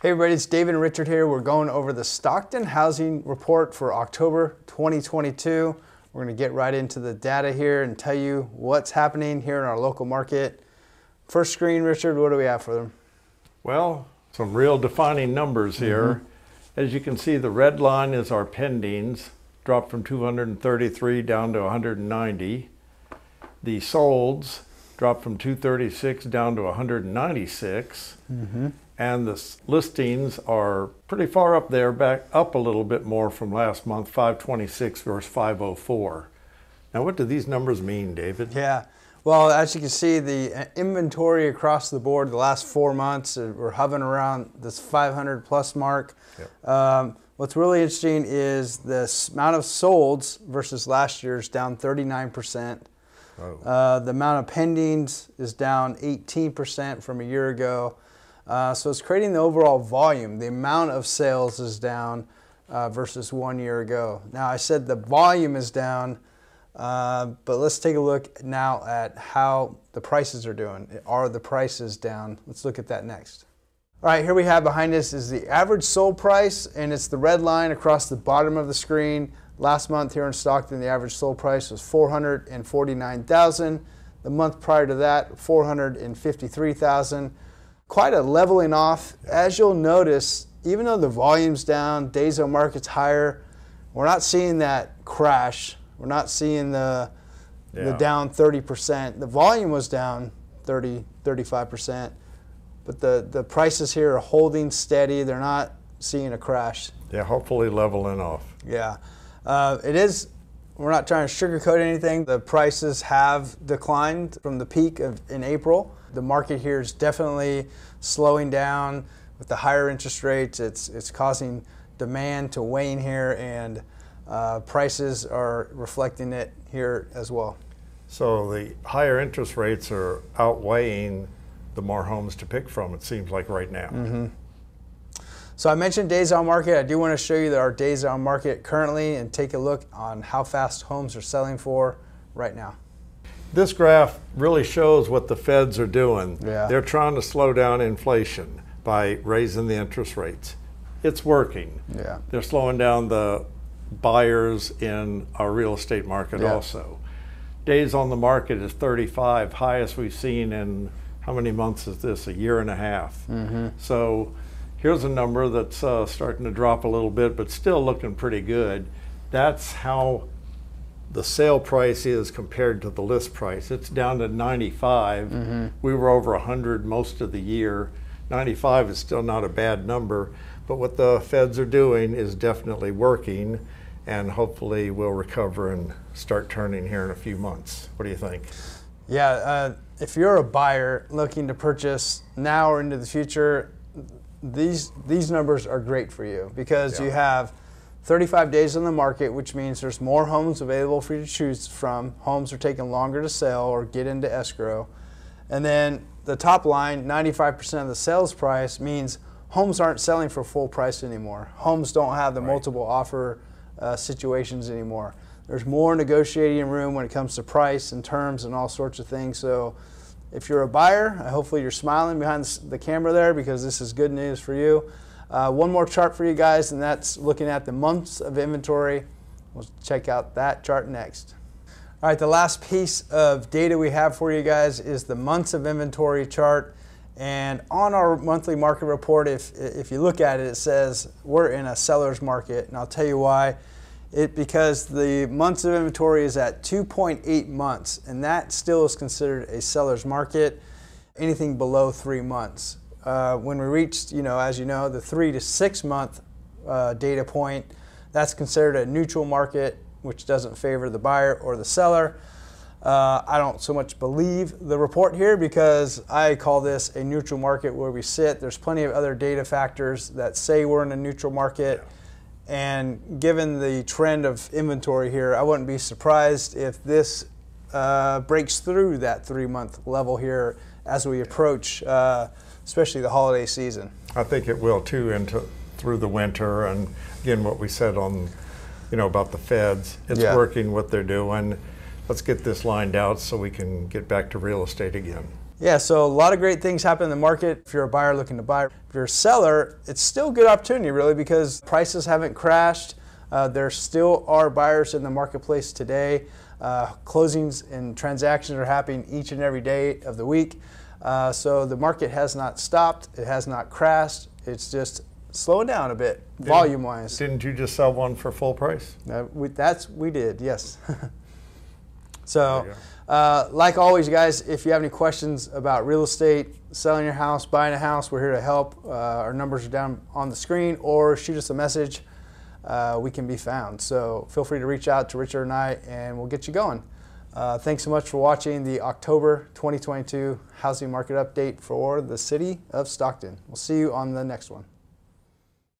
Hey everybody, it's David and Richard here. We're going over the Stockton Housing Report for October 2022. We're going to get right into the data here and tell you what's happening here in our local market. First screen, Richard, what do we have for them? Well, some real defining numbers here. As you can see, the red line is our pendings, dropped from 233 down to 190. The solds dropped from 236 down to 196. And the listings are pretty far up there, back up a little bit more from last month, 526 versus 504. Now, what do these numbers mean, David? Yeah, well, as you can see, the inventory across the board the last 4 months, we're hovering around this 500 plus mark. Yep. What's really interesting is the amount of solds versus last year's down 39%. Oh. The amount of pendings is down 18% from a year ago. So it's creating the overall volume. The amount of sales is down versus 1 year ago. Now I said the volume is down, but let's take a look now at how the prices are doing. Are the prices down? Let's look at that next. All right, here we have behind us is the average sold price, and it's the red line across the bottom of the screen. Last month here in Stockton, the average sold price was $449,000. The month prior to that, $453,000. Quite a leveling off. As you'll notice, even though the volume's down, days on market's higher, we're not seeing that crash. We're not seeing the down 30%. The volume was down 35%, but the prices here are holding steady. They're not seeing a crash. Yeah, hopefully leveling off. Yeah, it is. We're not trying to sugarcoat anything. The prices have declined from the peak in April. The market here is definitely slowing down with the higher interest rates. It's causing demand to wane here, and prices are reflecting it here as well. So the higher interest rates are outweighing the more homes to pick from, it seems like right now. So I mentioned days on market. I do want to show you our days on market currently and take a look on how fast homes are selling for right now. This graph really shows what the feds are doing. Yeah. They're trying to slow down inflation by raising the interest rates. It's working. Yeah. They're slowing down the buyers in our real estate market also. Days on the market is 35, highest we've seen in, how many months is this? A year and a half. So here's a number that's starting to drop a little bit, but still looking pretty good. That's how the sale price is compared to the list price. It's down to 95. We were over 100 most of the year. 95 is still not a bad number, but what the feds are doing is definitely working, and hopefully we'll recover and start turning here in a few months. What do you think? Yeah, if you're a buyer looking to purchase now or into the future, these numbers are great for you because you have 35 days on the market, which means there's more homes available for you to choose from. Homes are taking longer to sell or get into escrow. And then the top line, 95% of the sales price, means homes aren't selling for full price anymore. Homes don't have the multiple offer situations anymore. There's more negotiating room when it comes to price and terms and all sorts of things. So if you're a buyer, hopefully you're smiling behind the camera there because this is good news for you. One more chart for you guys, and that's looking at the months of inventory. We'll check out that chart next. All right, the last piece of data we have for you guys is the months of inventory chart. And on our monthly market report, if you look at it, it says we're in a seller's market, and I'll tell you why. Because the months of inventory is at 2.8 months, and that still is considered a seller's market, anything below 3 months. When we reached, as you know, the 3 to 6 month data point, that's considered a neutral market, which doesn't favor the buyer or the seller. I don't so much believe the report here because I call this a neutral market where we sit. There's plenty of other data factors that say we're in a neutral market. And given the trend of inventory here, I wouldn't be surprised if this breaks through that 3 month level here as we approach especially the holiday season. I think it will too through the winter, and again what we said on about the feds, it's working what they're doing. Let's get this lined out so we can get back to real estate again. Yeah, so a lot of great things happen in the market if you're a buyer looking to buy. If you're a seller, it's still a good opportunity really because prices haven't crashed. There still are buyers in the marketplace today. Closings and transactions are happening each and every day of the week. So the market has not stopped. It has not crashed. It's just slowing down a bit, volume-wise. Didn't you just sell one for full price? We did, yes. So, like always, guys, if you have any questions about real estate, selling your house, buying a house, we're here to help. Our numbers are down on the screen, or shoot us a message. We can be found. So feel free to reach out to Richard and I, and we'll get you going. Thanks so much for watching the October 2022 housing market update for the city of Stockton. We'll see you on the next one.